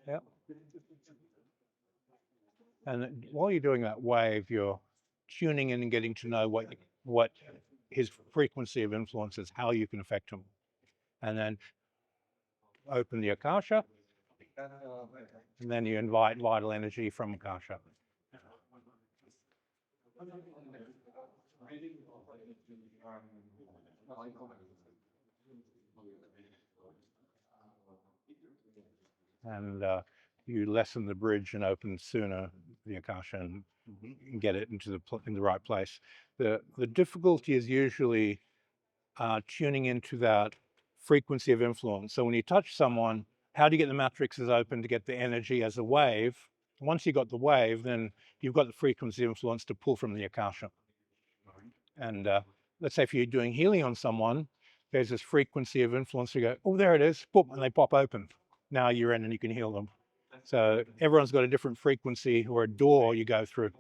Yep. And while you're doing that wave, you're tuning in and getting to know what his frequency of influence is, how you can affect him. And then open the Akasha, and then you invite vital energy from Akasha. And you lessen the bridge and open sooner the Akasha and get it into the right place. The difficulty is usually tuning into that frequency of influence. So when you touch someone, how do you get the matrices open to get the energy as a wave? Once you've got the wave, then you've got the frequency of influence to pull from the Akasha. And let's say if you're doing healing on someone, there's this frequency of influence. You go, oh, there it is, boom, and they pop open. Now you're in and you can heal them. So everyone's got a different frequency or a door you go through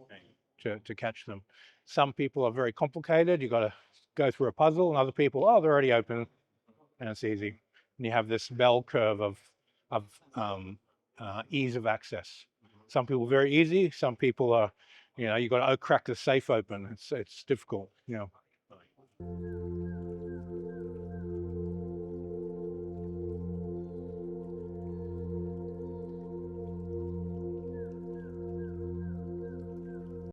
to catch them. Some people are very complicated. You've got to go through a puzzle, and other people, oh, they're already open, and it's easy. And you have this bell curve of ease of access. Some people very easy. Some people are, you've got to crack the safe open. It's difficult,